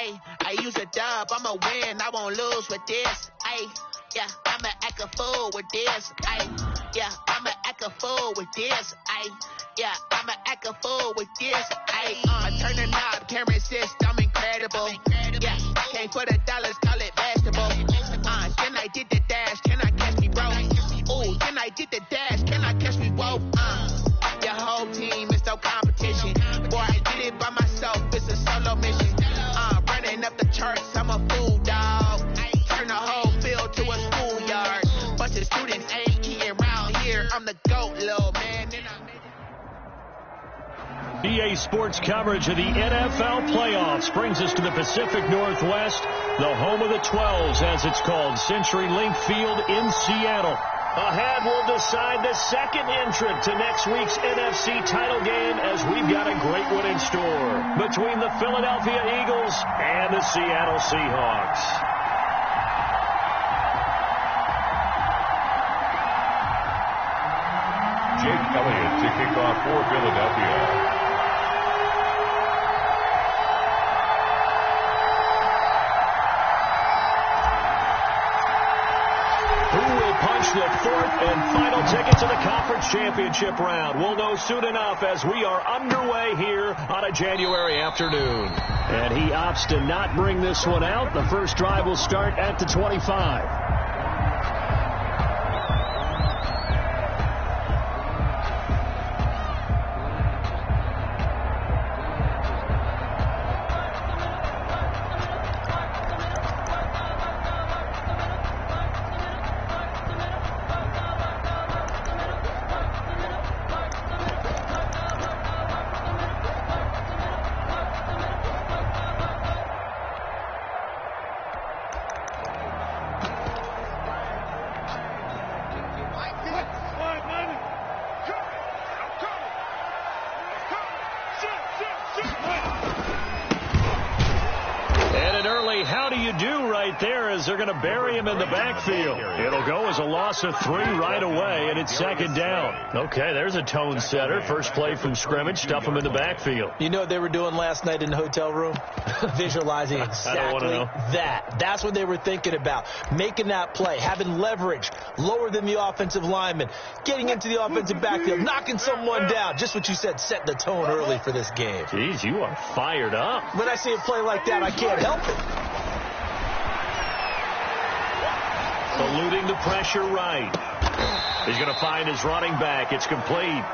Ay, I use a dub, I'ma win, I won't lose with this. Ay, yeah, I'ma act a fool with this. Ay, yeah, I'ma act a fool with this. Ay, yeah, I'ma act a fool with this. Ay, turn the knob, camera assist, I'm incredible. Yeah, came for the dollars, call it basketball. Then I did the dash, can I catch me, bro? Ooh, then I did the dash, can I catch me, whoa? Your whole team is no competition. Boy, I did it by myself, it's a solo mission. Running up the charts, I'm a fool, dog. Turn the whole field to a schoolyard. Bunch of students ain't eating around here. I'm the GOAT, little man. EA Sports coverage of the NFL playoffs brings us to the Pacific Northwest, the home of the 12s, as it's called, CenturyLink Field in Seattle. Ahead, we'll decide the second entrant to next week's NFC title game, as we've got a great one in store between the Philadelphia Eagles and the Seattle Seahawks. Jake Elliott to kick off for Philadelphia. The fourth and final ticket to the conference championship round. We'll know soon enough as we are underway here on a January afternoon. And he opts to not bring this one out. The first drive will start at the 25. They're going to bury him in the backfield. It'll go as a loss of 3 right away, and it's second down. Okay, there's a tone setter. First play from scrimmage, stuff him in the backfield. You know what they were doing last night in the hotel room? Visualizing exactly that. That's what they were thinking about. Making that play, having leverage, lower than the offensive lineman, getting into the offensive backfield, knocking someone down. Just what you said, set the tone early for this game. Jeez, you are fired up. When I see a play like that, I can't help it. Eluding the pressure right. He's going to find his running back. It's complete.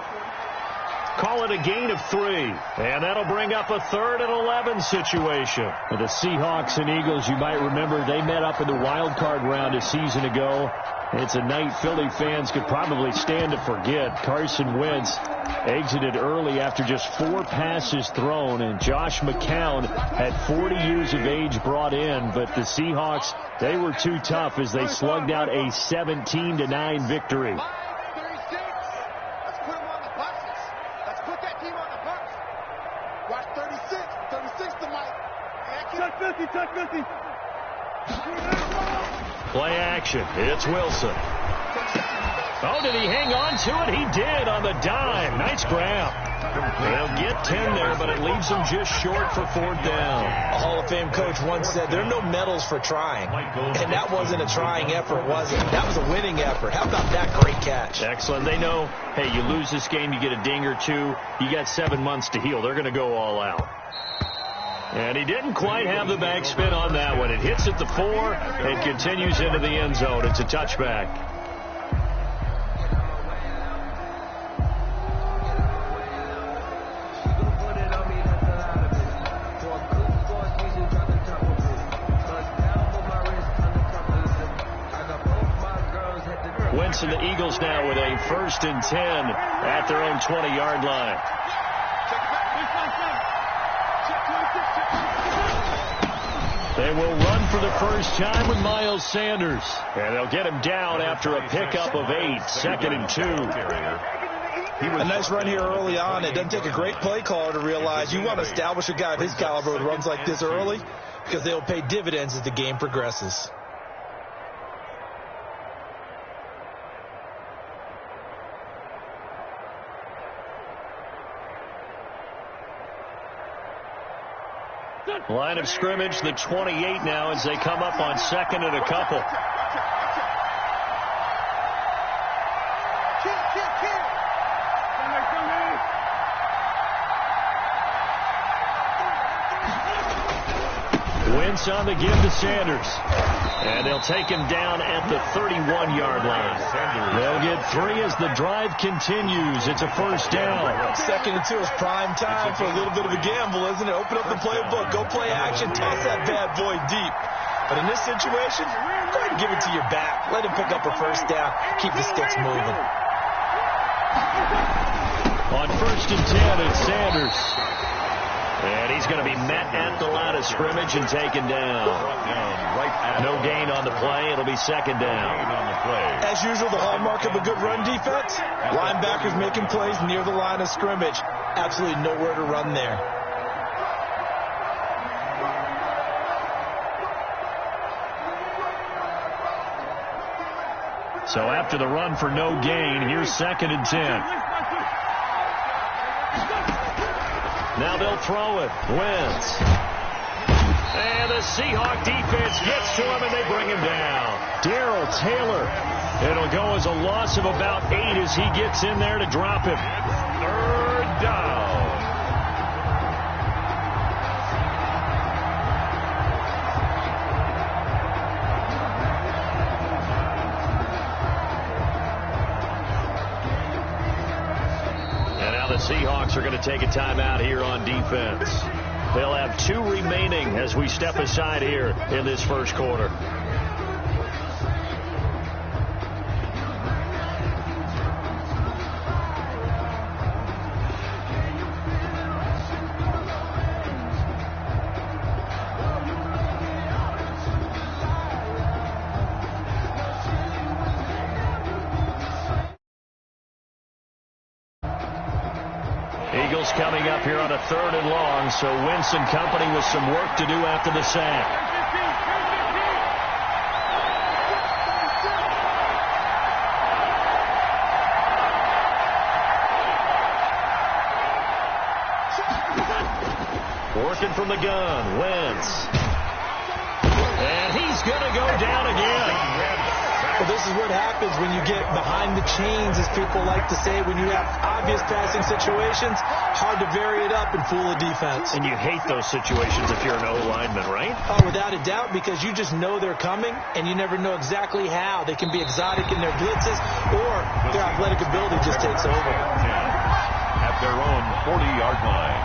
Call it a gain of 3. And that'll bring up a 3rd and 11 situation. For the Seahawks and Eagles, you might remember they met up in the wild card round a season ago. It's a night Philly fans could probably stand to forget. Carson Wentz exited early after just 4 passes thrown, and Josh McCown had 40 years of age brought in, but the Seahawks, they were too tough as they slugged out a 17-9 victory. Play action. It's Wilson. Oh, did he hang on to it? He did on the dime. Nice grab. They'll get 10 there, but it leaves them just short for 4th down. A Hall of Fame coach once said, there are no medals for trying. And that wasn't a trying effort, was it? That was a winning effort. How about that great catch? Excellent. They know, hey, you lose this game, you get a ding or 2. You got 7 months to heal. They're going to go all out. And he didn't quite have the backspin on that one. It hits at the 4 and continues into the end zone. It's a touchback. Wentz and the Eagles now with a 1st and 10 at their own 20-yard line. They will run for the first time with Miles Sanders. And they'll get him down after a pickup of 8, 2nd and 2. A nice run here early on. It doesn't take a great play caller to realize you want to establish a guy of his caliber who runs like this early, because they'll pay dividends as the game progresses. Line of scrimmage, the 28 now as they come up on second and a couple. Wentz on the give to Sanders. And they'll take him down at the 31-yard line. They'll get 3 as the drive continues. It's a first down. 2nd and 2 is prime time for a little bit of a gamble, isn't it? Open up the playbook. Go play action. Toss that bad boy deep. But in this situation, go ahead and give it to your back. Let him pick up a first down. Keep the sticks moving. On 1st and 10, it's Sanders. And he's going to be met at the line of scrimmage and taken down. No gain on the play. It'll be 2nd down. As usual, the hallmark of a good run defense, linebackers making plays near the line of scrimmage. Absolutely nowhere to run there. So after the run for no gain, here's 2nd and 10. Now they'll throw it. Wentz. And the Seahawk defense gets to him, and they bring him down. Darrell Taylor. It'll go as a loss of about 8 as he gets in there to drop him. 3rd down. The Seahawks are going to take a timeout here on defense. They'll have 2 remaining as we step aside here in this first quarter. Eagles coming up here on a 3rd and long, so Wentz and company with some work to do after the sack. Working from the gun, Wentz. And he's going to go down again. Well, this is what happens when you get behind the chains, as people like to say. When you have obvious passing situations, hard to vary it up and fool a defense. And you hate those situations if you're an O-lineman, right? Oh, without a doubt, because you just know they're coming, and you never know exactly how. They can be exotic in their blitzes, or their athletic ability just takes over. At their own 40-yard line.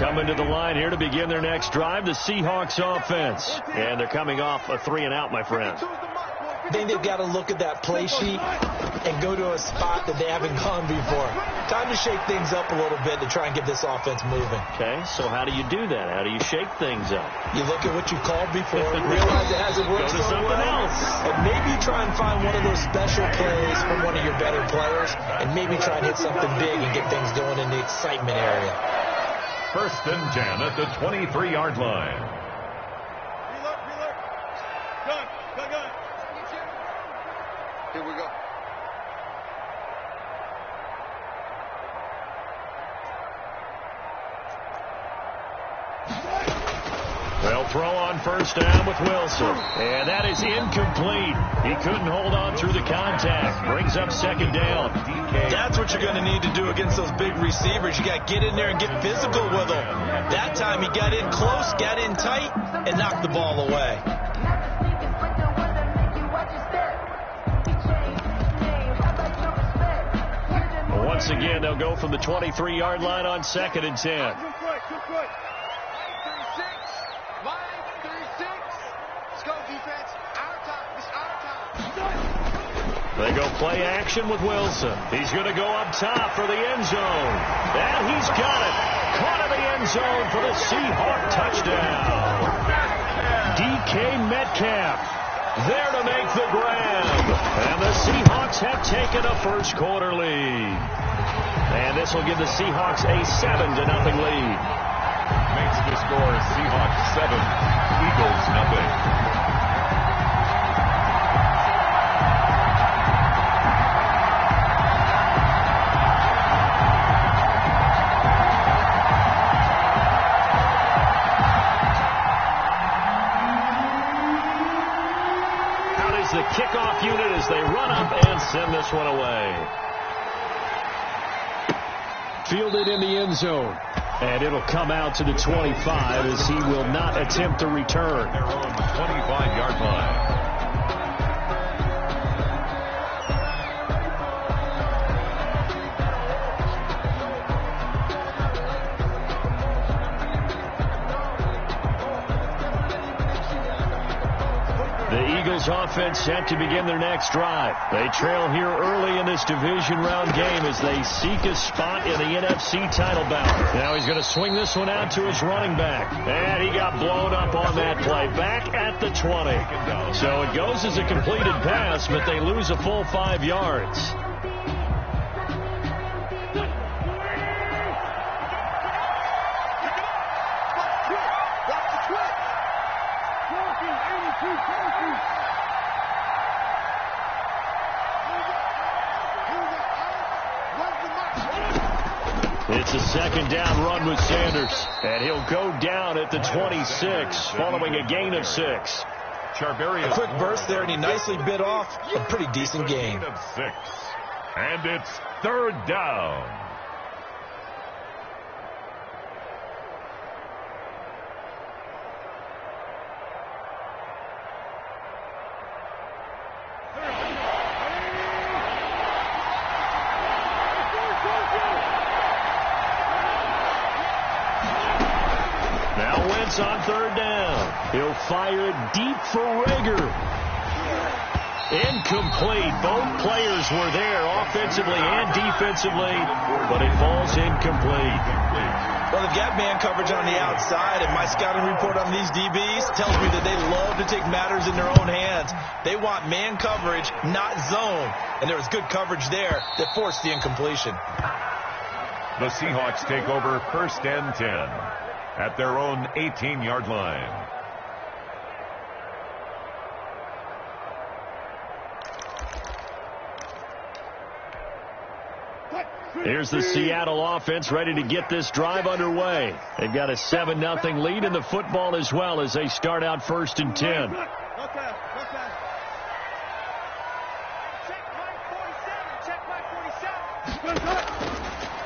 Coming to the line here to begin their next drive, the Seahawks offense. And they're coming off a 3 and out, my friend. I think they've got to look at that play sheet and go to a spot that they haven't gone before. Time to shake things up a little bit to try and get this offense moving. Okay, so how do you do that? How do you shake things up? You look at what you called before, realize it hasn't worked so well, and maybe try and find one of those special plays from one of your better players, and maybe try and hit something big and get things going in the excitement area. 1st and 10 at the 23-yard line. Gun. Here we go. They'll throw on 1st down with Wilson. And that is incomplete. He couldn't hold on through the contact. Brings up 2nd down. That's what you're going to need to do against those big receivers. You got to get in there and get physical with them. That time he got in close, got in tight, and knocked the ball away. Once again, they'll go from the 23-yard line on 2nd and 10. They go play action with Wilson. He's going to go up top for the end zone. And he's got it. Caught in the end zone for the Seahawk touchdown. DK Metcalf there to make the grab. And the Seahawks have taken a first quarter lead. And this will give the Seahawks a 7-0 lead. Makes the score Seahawks 7, Eagles 0. the kickoff unit as they run up and send this one away. Fielded in the end zone. And it'll come out to the 25 as he will not attempt to return. Their own 25-yard line. The Eagles offense set to begin their next drive. They trail here early in this division round game as they seek a spot in the NFC title bout. Now he's going to swing this one out to his running back. And he got blown up on that play. Back at the 20. So it goes as a completed pass, but they lose a full 5 yards. It's a second down run with Sanders, and he'll go down at the 26 following a gain of 6. A quick burst there, and he nicely bit off a pretty decent gain. Of 6. And it's third down. On third down. He'll fire it deep for Rager. Incomplete. Both players were there offensively and defensively, but it falls incomplete. Well, they've got man coverage on the outside, and my scouting report on these DBs tells me that they love to take matters in their own hands. They want man coverage, not zone, and there was good coverage there that forced the incompletion. The Seahawks take over first and 10. At their own 18-yard line. Here's the Seattle offense ready to get this drive underway. They've got a 7-0 lead in the football as well as they start out first and 10.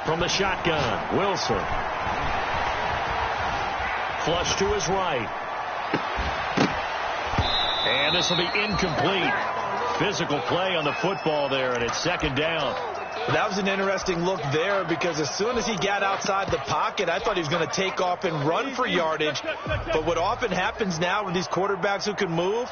From the shotgun, Wilson. Flush to his right. And this will be incomplete. Physical play on the football there, and it's second down. That was an interesting look there because as soon as he got outside the pocket, I thought he was going to take off and run for yardage. But what often happens now with these quarterbacks who can move,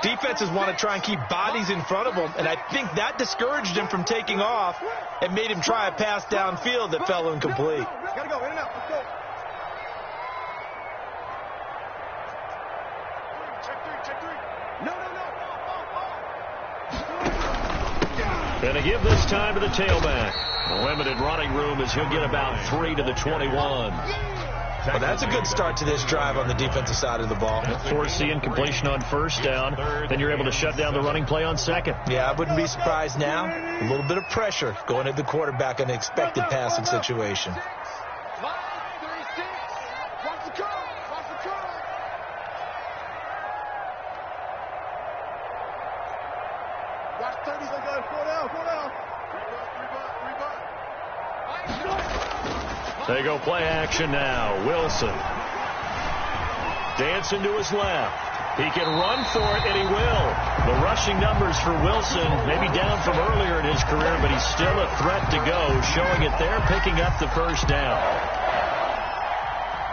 defenses want to try and keep bodies in front of them, and I think that discouraged him from taking off and made him try a pass downfield that fell incomplete. Gotta go, in and out, let's go. Going to give this time to the tailback. The limited running room as he'll get about 3 to the 21. Well, that's a good start to this drive on the defensive side of the ball. Force the incompletion on first down. Then you're able to shut down the running play on second. Yeah, I wouldn't be surprised now. A little bit of pressure going at the quarterback in an expected passing situation. They go play action now. Wilson. Dancing to his left. He can run for it, and he will. The rushing numbers for Wilson maybe down from earlier in his career, but he's still a threat to go, showing it there, picking up the first down.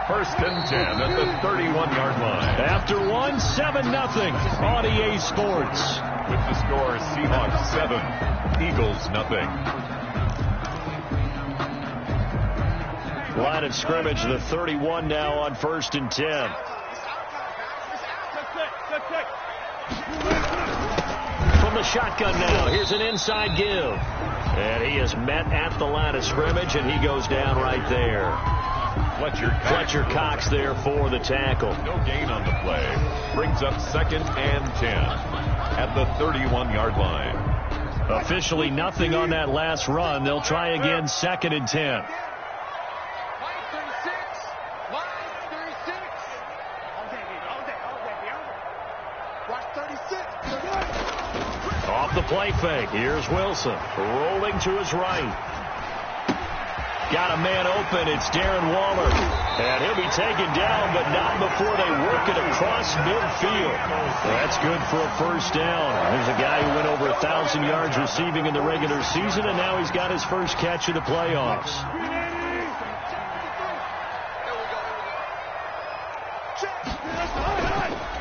First and 10 at the 31-yard line. After 7-0 on EA Sports. With the score, Seahawks 7, Eagles 0. Line of scrimmage, the 31 now on first and 10. From the shotgun now, here's an inside give. And he is met at the line of scrimmage, and he goes down right there. Fletcher Cox there for the tackle. No gain on the play. Brings up second and 10 at the 31-yard line. Officially nothing on that last run. They'll try again second and 10. Off the play fake. Here's Wilson. Rolling to his right. Got a man open. It's Darren Waller. And he'll be taken down, but not before they work it across midfield. That's good for a first down. There's a guy who went over 1,000 yards receiving in the regular season, and now he's got his first catch in the playoffs.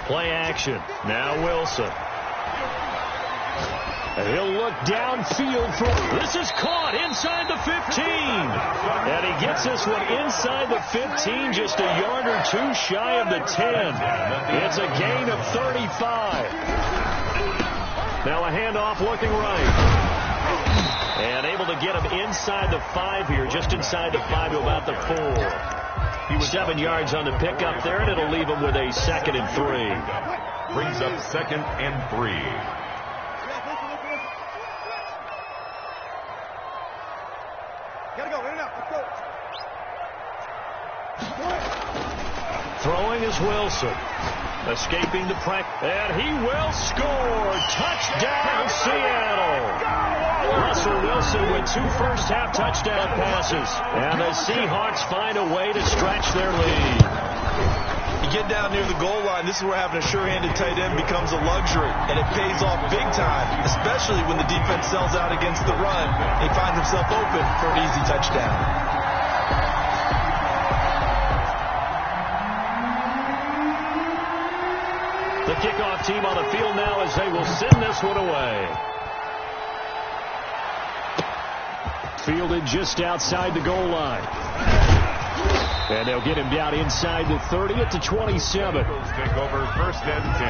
Play action. Now Wilson. And he'll look downfield for... This is caught inside the 15. And he gets this one inside the 15, just a yard or two shy of the 10. It's a gain of 35. Now a handoff looking right. And able to get him inside the 5 here, just inside the 5 to about the 4. He was 7 yards on the pickup there, and it'll leave him with a 2nd and 3. Brings up 2nd and 3. Throwing is Wilson. Escaping the pressure. And he will score. Touchdown, Seattle. Russell Wilson with 2 first-half touchdown passes. And the Seahawks find a way to stretch their lead. You get down near the goal line, this is where having a sure-handed tight end becomes a luxury. And it pays off big time, especially when the defense sells out against the run. He finds himself open for an easy touchdown. The kickoff team on the field now as they will send this one away. Fielded just outside the goal line. And they'll get him down inside the 30 at the 27. Take over 1st and 10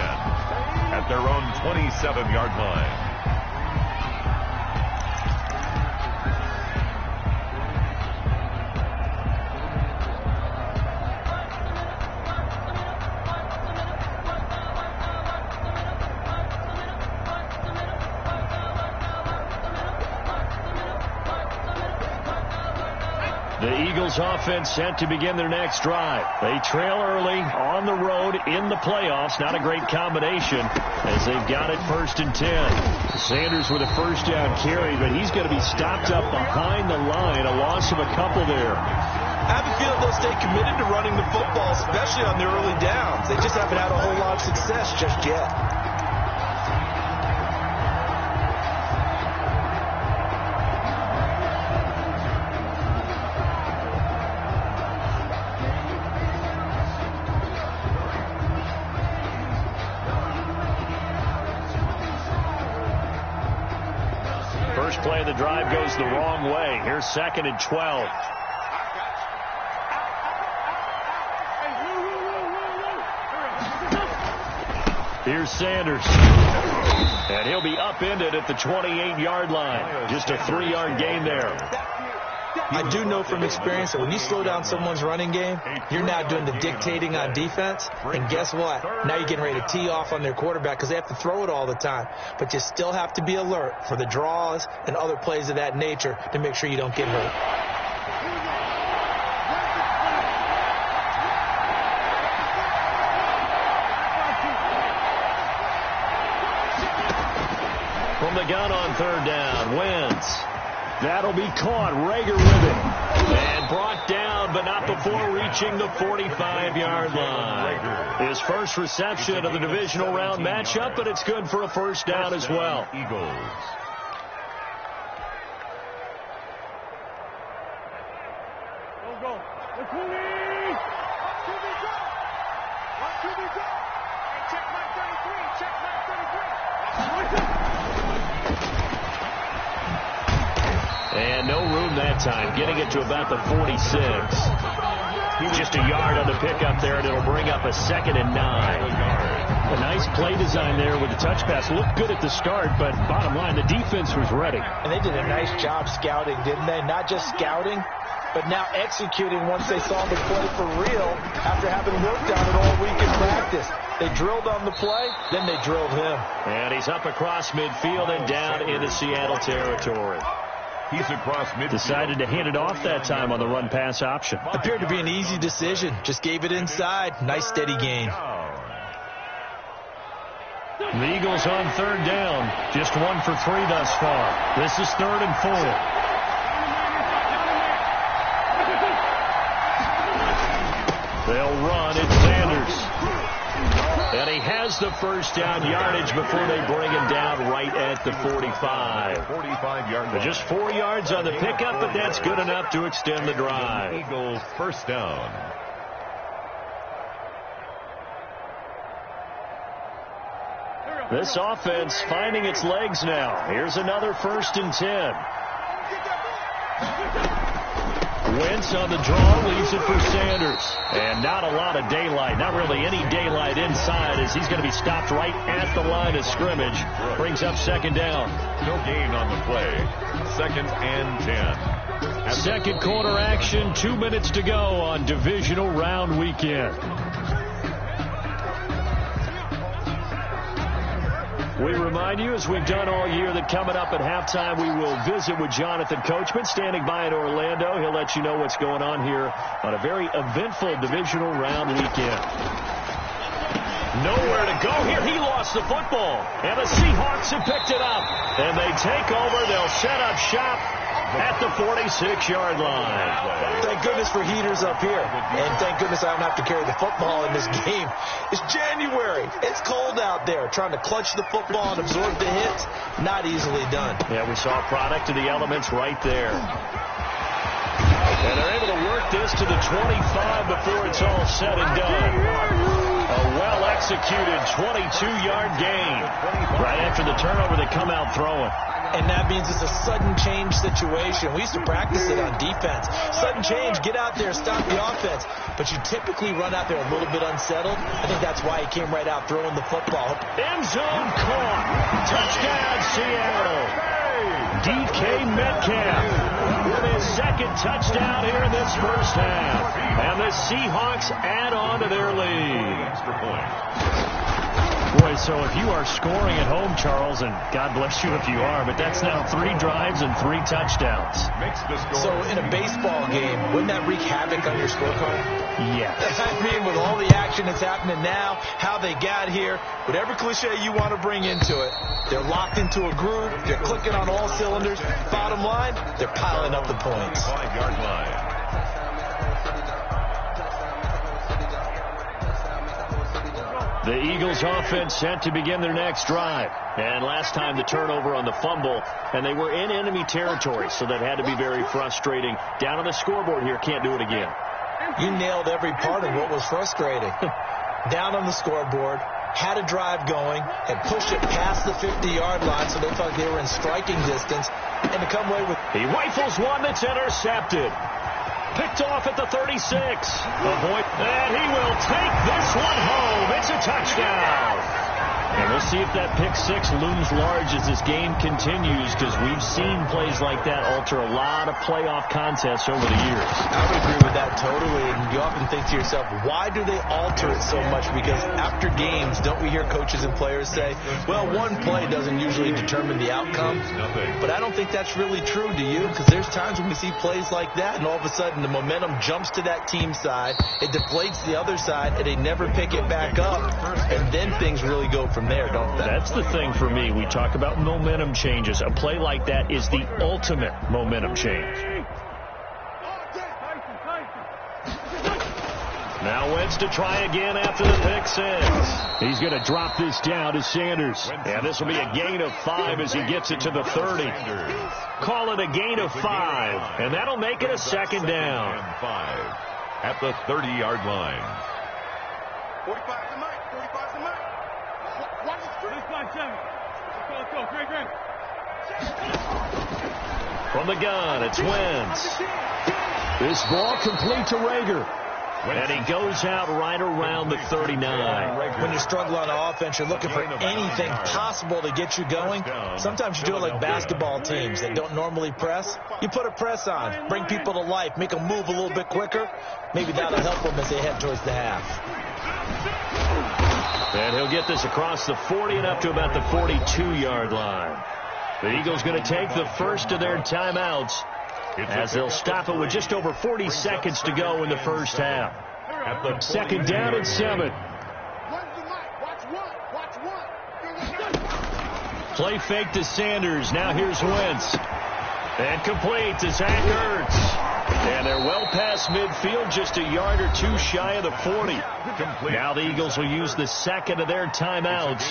at their own 27-yard line. The Eagles offense set to begin their next drive. They trail early on the road in the playoffs. Not a great combination as they've got it 1st and 10. Sanders with a first down carry, but he's going to be stopped up behind the line. A loss of a couple there. I have a feeling they'll stay committed to running the football, especially on their early downs. They just haven't had a whole lot of success just yet. First play of the drive goes the wrong way. Here's 2nd and 12. Here's Sanders. And he'll be upended at the 28-yard line. Just a 3-yard gain there. I do know from experience that when you slow down someone's running game, you're now doing the dictating on defense. And guess what? Now you're getting ready to tee off on their quarterback because they have to throw it all the time. But you still have to be alert for the draws and other plays of that nature to make sure you don't get hurt. From the gun on 3rd down, Wentz. That'll be caught. Rager with it. And brought down, but not before reaching the 45-yard line. His first reception of the divisional round matchup, but it's good for a first down as well. Eagles. And no room that time, getting it to about the 46. Just a yard on the pickup there, and it'll bring up a 2nd and 9. A nice play design there with the touch pass. Looked good at the start, but bottom line, the defense was ready. And they did a nice job scouting, didn't they? Not just scouting, but now executing once they saw the play for real after having worked on it all week in practice. They drilled on the play, then they drilled him. And he's up across midfield and down into Seattle territory. He's across midfield. Decided to hand it off that time on the run-pass option. Appeared to be an easy decision. Just gave it inside. Nice steady gain. The Eagles on 3rd down. Just 1 for 3 thus far. This is 3rd and 4. They'll run. It's Sanders. And he has the first down yardage before they bring him down right at the 45. 45-yard. Just 4 yards on the pickup, but that's good enough to extend the drive. Eagles first down. This offense finding its legs now. Here's another 1st and 10. Wentz on the draw, leaves it for Sanders. And not a lot of daylight, not really any daylight inside, as he's going to be stopped right at the line of scrimmage. Brings up 2nd down. No gain on the play. 2nd and 10. Second quarter action, 2 minutes to go on divisional round weekend. We remind you, as we've done all year, that coming up at halftime, we will visit with Jonathan Coachman, standing by in Orlando. He'll let you know what's going on here on a very eventful divisional round weekend. Nowhere to go here. He lost the football, and the Seahawks have picked it up. And they take over. They'll set up shop at the 46-yard line. Thank goodness for heaters up here. And thank goodness I don't have to carry the football in this game. It's January. It's cold out there. Trying to clutch the football and absorb the hits, not easily done. Yeah, we saw a product of the elements right there. And they're able to work this to the 25 before it's all said and done. A well-executed 22-yard gain. Right after the turnover, they come out throwing. And that means it's a sudden change situation. We used to practice it on defense. Sudden change, get out there, stop the offense. But you typically run out there a little bit unsettled. I think that's why he came right out throwing the football. End zone caught. Touchdown, Seattle. DK Metcalf with his 2nd touchdown here in this first half. And the Seahawks add on to their lead. Extra point. Boy, so if you are scoring at home, Charles, and God bless you if you are, but that's now 3 drives and 3 touchdowns. Makes the score. So in a baseball game, wouldn't that wreak havoc on your scorecard? Yes. I mean, with all the action that's happening now, how they got here, whatever cliche you want to bring into it, they're locked into a groove, they're clicking on all cylinders. Bottom line, they're piling up the points. 5-yard line. The Eagles offense set to begin their next drive. And last time the turnover on the fumble, and they were in enemy territory, so that had to be very frustrating. Down on the scoreboard here, can't do it again. You nailed every part of what was frustrating. Down on the scoreboard, had a drive going, had pushed it past the 50-yard line, so they felt they were in striking distance, and to come away with... He rifles one that's intercepted. Picked off at the 36. And he will take this one home. It's a touchdown. And we'll see if that pick 6 looms large as this game continues, because we've seen plays like that alter a lot of playoff contests over the years. I would agree with that totally. And you often think to yourself, why do they alter it so much? Because after games, don't we hear coaches and players say, well, one play doesn't usually determine the outcome. But I don't think that's really true, do you? Because there's times when we see plays like that, and all of a sudden the momentum jumps to that team side, it deflates the other side, and they never pick it back up. And then things really go from there, don't they? That's the thing for me. We talk about momentum changes. A play like that is the ultimate momentum change. Now Wentz to try again after the pick 6. He's going to drop this down to Sanders. And this will be a gain of 5 as he gets it to the 30. Call it a gain of 5. And that'll make it a 2nd down. 5 at the 30-yard line. 45 to Mike. 45 to Mike. Watch the screen. 5-7. Let's go. Great. From the gun, it's Wentz. This ball complete to Rager. And he goes out right around the 39. When you struggle on offense, you're looking for anything possible to get you going. Sometimes you do it like basketball teams that don't normally press. You put a press on, bring people to life, make them move a little bit quicker. Maybe that'll help them as they head towards the half. And he'll get this across the 40 and up to about the 42-yard line. The Eagles going to take the first of their timeouts, as they'll stop it with just over 40 seconds to go in the first half. 2nd down and 7. Play fake to Sanders. Now here's Wentz. And complete to Zach Ertz. And they're well past midfield, just a yard or two shy of the 40. Now the Eagles will use the second of their timeouts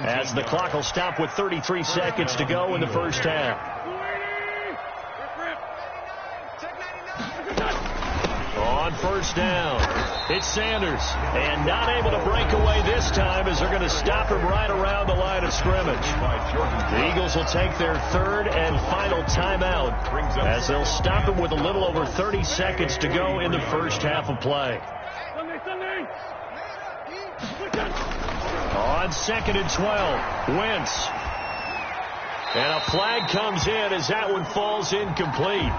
as the clock will stop with 33 seconds to go in the first half. On first down, it's Sanders. And not able to break away this time as they're going to stop him right around the line of scrimmage. The Eagles will take their third and final timeout as they'll stop him with a little over 30 seconds to go in the first half of play. On 2nd and 12, Wentz. And a flag comes in as that one falls incomplete.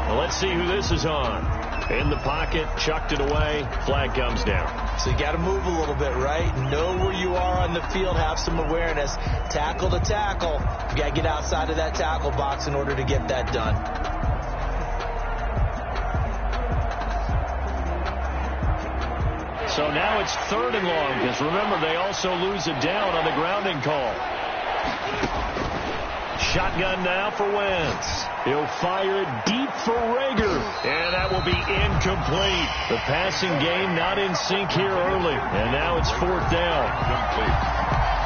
Well, let's see who this is on. In the pocket, chucked it away, flag comes down. So you got to move a little bit, right? Know where you are on the field, have some awareness. Tackle to tackle. You got to get outside of that tackle box in order to get that done. So now it's 3rd and long, because remember, they also lose it down on the grounding call. Shotgun now for Wentz. He'll fire it deep for Rager. And that will be incomplete. The passing game not in sync here early. And now it's 4th down.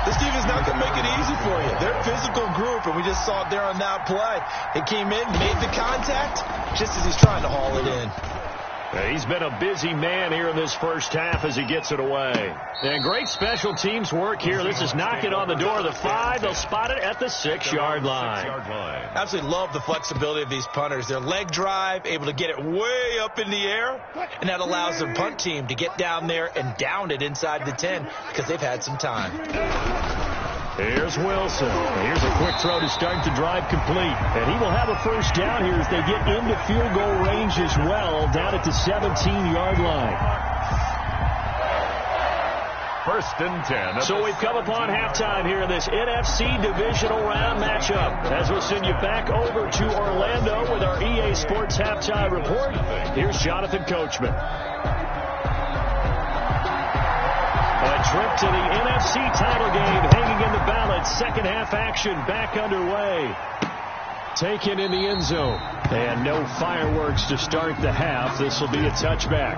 This defense not going to make it easy for you. They're a physical group, and we just saw it there on that play. It came in, made the contact, just as he's trying to haul it in. He's been a busy man here in this first half as he gets it away. And great special teams work here. This is knocking on the door of the 5. They'll spot it at the 6-yard line. Absolutely love the flexibility of these punters. Their leg drive, able to get it way up in the air, and that allows their punt team to get down there and down it inside the 10 because they've had some time. Here's Wilson. Here's a quick throw to start the drive complete. And he will have a first down here as they get into field goal range as well, down at the 17-yard line. 1st and 10. So we've come upon halftime here in this NFC divisional round matchup. As we'll send you back over to Orlando with our EA Sports halftime report, here's Jonathan Coachman. A trip to the NFC title game hanging in the balance. Second half action back underway. Taken in the end zone. And no fireworks to start the half. This will be a touchback.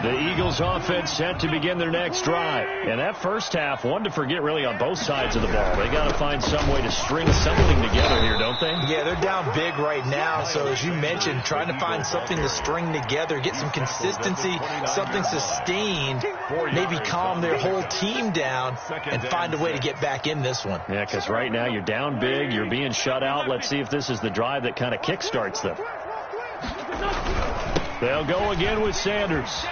The Eagles offense set to begin their next drive. And that first half, one to forget really on both sides of the ball. They got to find some way to string something together here, don't they? Yeah, they're down big right now. So as you mentioned, trying to find something to string together, get some consistency, something sustained, maybe calm their whole team down and find a way to get back in this one. Yeah, because right now you're down big, you're being shut out. Let's see if this is the drive that kind of kickstarts them. They'll go again with Sanders.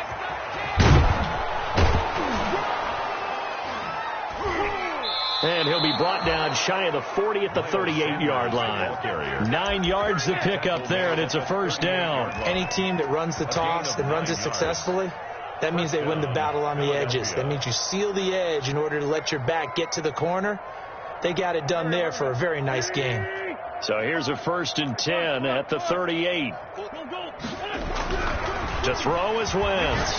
And he'll be brought down shy of the 40 at the 38-yard line. 9 yards to pick up there, and it's a first down. Any team that runs the toss and runs it successfully, that means they win the battle on the edges. That means you seal the edge in order to let your back get to the corner. They got it done there for a very nice game. So here's a 1st and 10 at the 38. To throw is Wentz.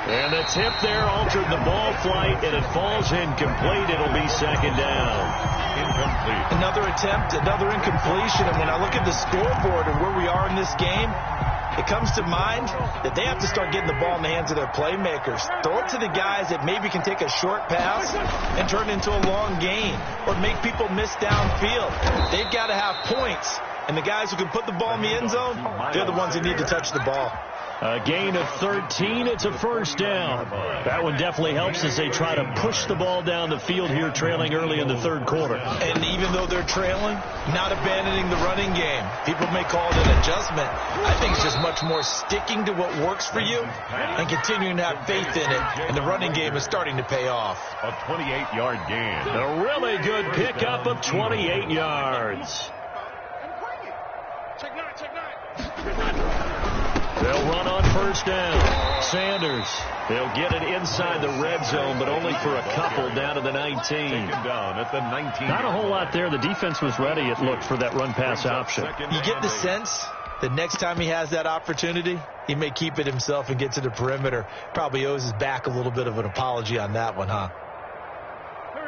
And the tip there altered the ball flight, and it falls incomplete. It'll be 2nd down. Incomplete. Another attempt, another incompletion. And when I look at the scoreboard and where we are in this game, it comes to mind that they have to start getting the ball in the hands of their playmakers. Throw it to the guys that maybe can take a short pass and turn it into a long gain or make people miss downfield. They've got to have points. And the guys who can put the ball in the end zone, they're the ones that need to touch the ball. A gain of 13. It's a first down. That one definitely helps as they try to push the ball down the field here, trailing early in the 3rd quarter. And even though they're trailing, not abandoning the running game. People may call it an adjustment. I think it's just much more sticking to what works for you and continuing to have faith in it. And the running game is starting to pay off. A 28-yard gain. A really good pickup of 28 yards. They'll run on first down. Sanders. They'll get it inside the red zone, but only for a couple down to the 19. Down at the 19. Not a whole lot there. The defense was ready, it looked, for that run-pass option. You get the sense The next time he has that opportunity, he may keep it himself and get to the perimeter. Probably owes his back a little bit of an apology on that one, huh?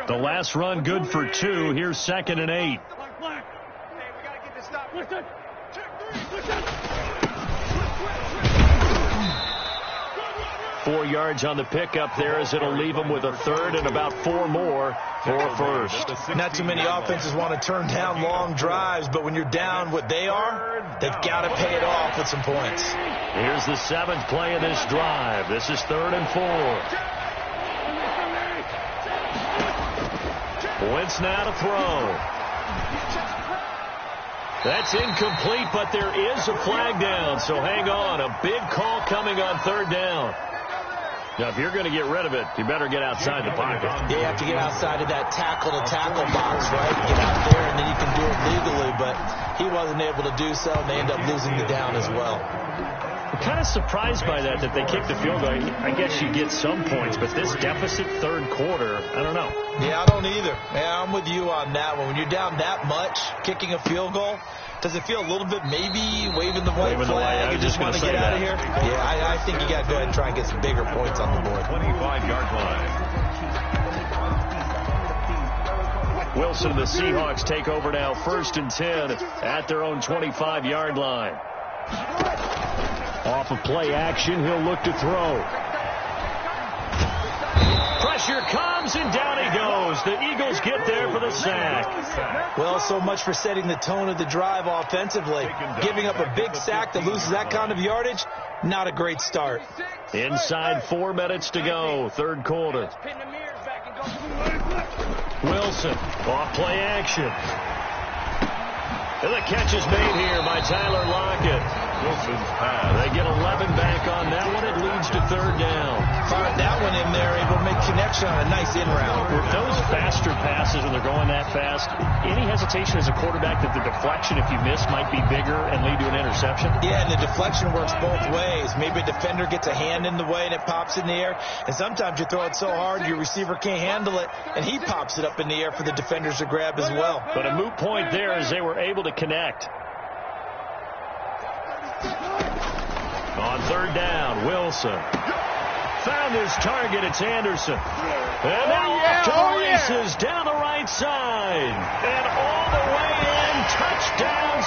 The last run good for 2. Here's 2nd and 8. Hey, we got to get this stop. Listen. 4 yards on the pickup there as it'll leave him with a 3rd and about 4 more for a first. Not too many offenses want to turn down long drives, but when you're down what they are, they've got to pay it off with some points. Here's the 7th play of this drive. This is 3rd and 4. Wentz now to throw. That's incomplete, but there is a flag down, so hang on. A big call coming on 3rd down. Now, if you're going to get rid of it, you better get outside the pocket. Yeah, you have to get outside of that tackle-to-tackle box, right? Get out there, and then you can do it legally, but he wasn't able to do so, and they end up losing the down as well. I'm kind of surprised by that they kicked the field goal. I guess you get some points, but this deficit 3rd quarter, I don't know. Yeah, I don't either. Yeah, I'm with you on that one. When you're down that much, kicking a field goal, does it feel a little bit maybe waving the white flag and just want to get out of here? Yeah, I think you got to go ahead and try and get some bigger points on the board. 25-yard line. Wilson and the Seahawks take over now, 1st and 10 at their own 25-yard line. Off of play action, he'll look to throw. Pressure comes, and down he goes. The Eagles get there for the sack. Well, so much for setting the tone of the drive offensively. Giving up a big sack that loses that kind of yardage, not a great start. Inside 4 minutes to go, 3rd quarter. Wilson, off play action. And the catch is made here by Tyler Lockett. Wilson's pass. They get 11 back on that one. It leads to 3rd down. Fired that one in there, able to make connection on a nice in route. With those faster passes when they're going that fast, any hesitation as a quarterback that the deflection, if you miss, might be bigger and lead to an interception? Yeah, and the deflection works both ways. Maybe a defender gets a hand in the way and it pops in the air. And sometimes you throw it so hard your receiver can't handle it, and he pops it up in the air for the defenders to grab as well. But a moot point there as they were able to connect. On 3rd down, Wilson found his target. It's Anderson. And now off to the races down the right side. And all the way in, touchdown.